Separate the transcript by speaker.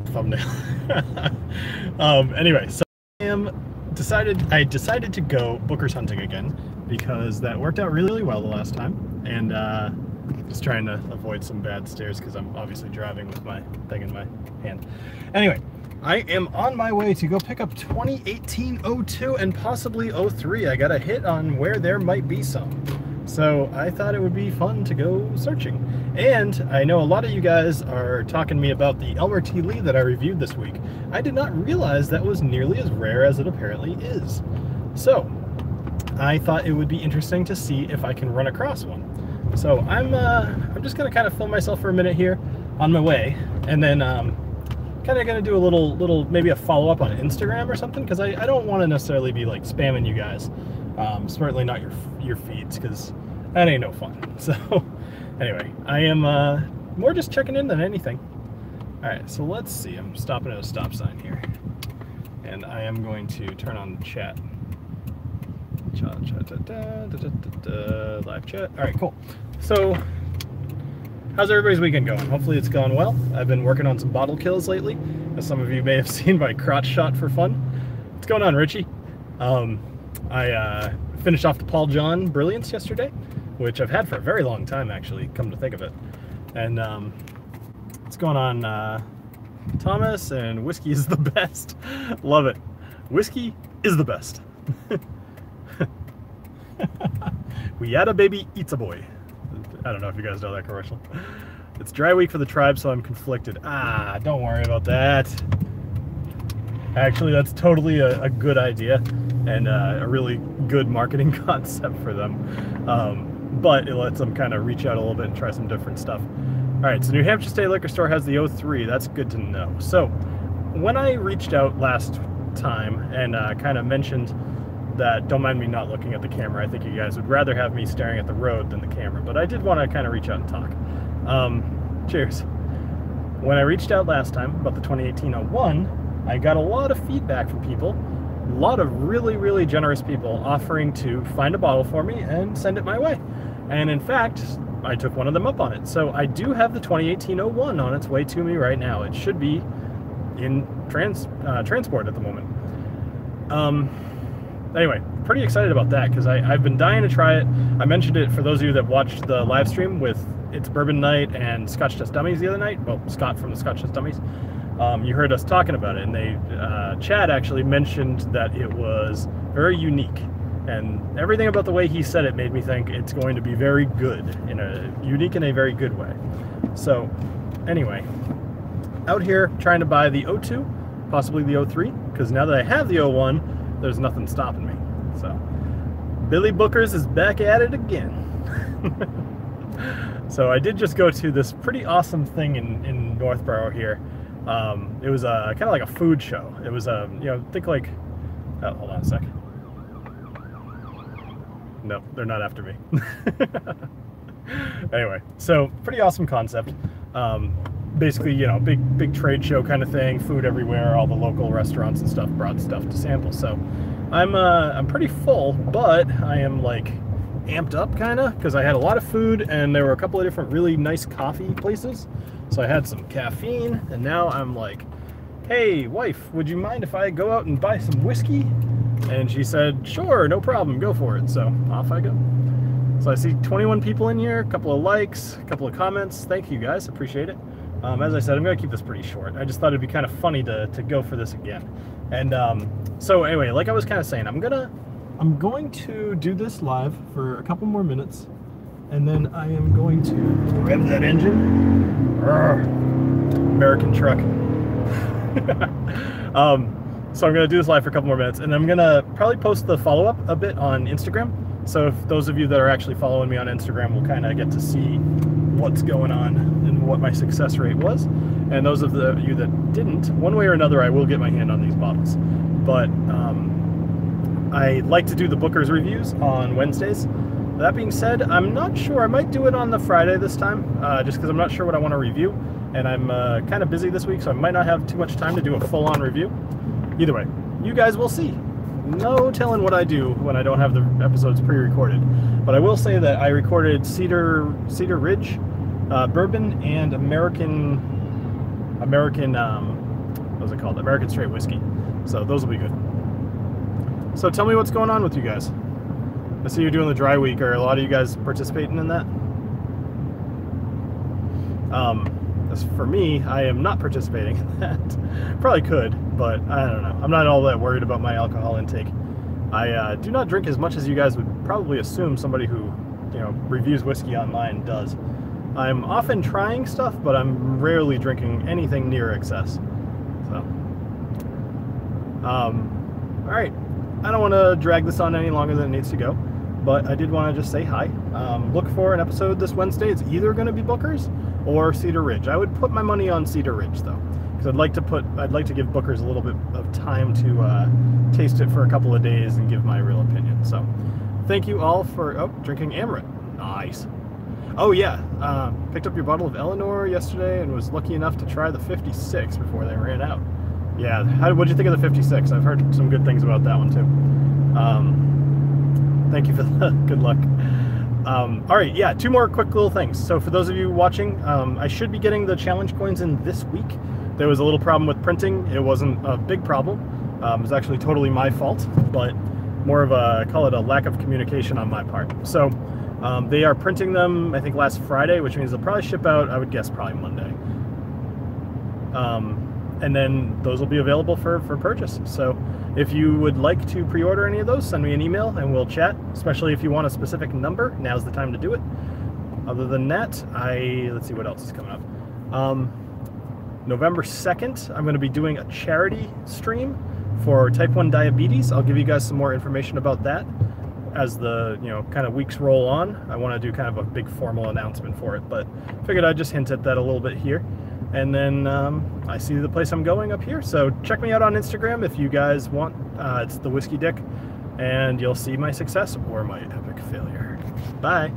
Speaker 1: thumbnail. Anyway, so I decided to go Booker's hunting again because that worked out really, really well the last time, and just trying to avoid some bad stares because I'm obviously driving with my thing in my hand. Anyway, I am on my way to go pick up 2018 02 and possibly 03. I got a hit on where there might be some. So I thought it would be fun to go searching. And I know a lot of you guys are talking to me about the Elmer T. Lee that I reviewed this week. I did not realize that was nearly as rare as it apparently is. So I thought it would be interesting to see if I can run across one. So I'm just gonna kind of film myself for a minute here on my way, and then kind of gonna do a little maybe a follow-up on Instagram or something, because I don't want to necessarily be like spamming you guys. Certainly not your feeds, because that ain't no fun. So anyway, I am more just checking in than anything. All right, so let's see. I'm stopping at a stop sign here, and I am going to turn on the chat. Live chat. All right, cool. So how's everybody's weekend going? Hopefully it's gone well. I've been working on some bottle kills lately, as some of you may have seen my crotch shot for fun. What's going on, Richie? I finished off the Paul John Brilliance yesterday, which I've had for a very long time, actually, come to think of it. And what's going on, Thomas? And whiskey is the best. Love it. Whiskey is the best. We had a baby, eats a boy. I don't know if you guys know that commercial. It's dry week for the tribe, so I'm conflicted. Ah, don't worry about that. Actually, that's totally a good idea and a really good marketing concept for them. But it lets them kind of reach out a little bit and try some different stuff. All right, so New Hampshire State Liquor Store has the 03. That's good to know. So when I reached out last time and kind of mentioned that, don't mind me not looking at the camera, I think you guys would rather have me staring at the road than the camera, but I did want to kind of reach out and talk. Cheers. When I reached out last time about the 2018-01, I got a lot of feedback from people, a lot of really, really generous people offering to find a bottle for me and send it my way. And in fact, I took one of them up on it. So I do have the 2018-01 on its way to me right now. It should be in transport at the moment. Anyway, pretty excited about that because I've been dying to try it. I mentioned it for those of you that watched the live stream with It's Bourbon Night and Scotch Test Dummies the other night. Well, Scott from the Scotch Test Dummies. You heard us talking about it, and Chad actually mentioned that it was very unique. And everything about the way he said it made me think it's going to be very good, unique in a very good way. So anyway, out here trying to buy the 02, possibly the 03, because now that I have the 01, there's nothing stopping me. So Billy Booker's is back at it again. So I did just go to this pretty awesome thing in Northborough here. It was kind of like a food show. It was think like, oh, hold on a sec. Nope, they're not after me. Anyway, so pretty awesome concept. Basically, big trade show kind of thing, food everywhere, all the local restaurants and stuff brought stuff to sample. So I'm pretty full, but I am like amped up kind of because I had a lot of food and there were a couple of different really nice coffee places. So I had some caffeine, and now I'm like, hey wife, would you mind if I go out and buy some whiskey? And she said, sure, no problem, go for it. So off I go. So I see 21 people in here, a couple of likes, a couple of comments. Thank you guys, appreciate it. As I said, I'm going to keep this pretty short. I just thought it'd be kind of funny to go for this again. And so anyway, like I was kind of saying, I'm going to do this live for a couple more minutes, and then I am going to rev that engine. Arrgh. American truck. So I'm going to do this live for a couple more minutes, and I'm going to probably post the follow-up a bit on Instagram. So if those of you that are actually following me on Instagram will kind of get to see what's going on and what my success rate was. And those of you that didn't, one way or another, I will get my hand on these bottles. But I like to do the Booker's reviews on Wednesdays. That being said, I'm not sure. I might do it on the Friday this time, just because I'm not sure what I want to review. And I'm kind of busy this week, so I might not have too much time to do a full-on review. Either way, you guys will see. No telling what I do when I don't have the episodes pre-recorded. But I will say that I recorded Cedar Ridge Bourbon and American What's it called? American Straight Whiskey. So those will be good. So tell me what's going on with you guys. I see you're doing the dry week. Are a lot of you guys participating in that? As for me, I am not participating in that. Probably could, but I don't know. I'm not all that worried about my alcohol intake. I do not drink as much as you guys would probably assume somebody who, you know, reviews whiskey online does. I'm often trying stuff, but I'm rarely drinking anything near excess. So, all right. I don't want to drag this on any longer than it needs to go, but I did want to just say hi. Look for an episode this Wednesday. It's either going to be Booker's or Cedar Ridge. I would put my money on Cedar Ridge though, because I'd like to give Booker's a little bit of time to taste it for a couple of days and give my real opinion. So, thank you all for drinking Amaret. Nice. Oh yeah, picked up your bottle of Eleanor yesterday and was lucky enough to try the 56 before they ran out. Yeah, what'd you think of the 56? I've heard some good things about that one too. Thank you for the good luck. All right, yeah, 2 more quick little things. So for those of you watching, I should be getting the challenge coins in this week. There was a little problem with printing. It wasn't a big problem. It was actually totally my fault, but more of a, call it a lack of communication on my part. So they are printing them, I think, last Friday, which means they'll probably ship out, I would guess, probably Monday. And then those will be available for purchase. So if you would like to pre-order any of those, send me an email and we'll chat, especially if you want a specific number. Now's the time to do it. Other than that, let's see what else is coming up. November 2nd, I'm going to be doing a charity stream for type 1 diabetes. I'll give you guys some more information about that as the, you know, kind of weeks roll on. I want to do kind of a big formal announcement for it, but figured I'd just hint at that a little bit here. And then I see the place I'm going up here, so check me out on Instagram if you guys want. It's the Whiskey Dick, and you'll see my success or my epic failure. Bye.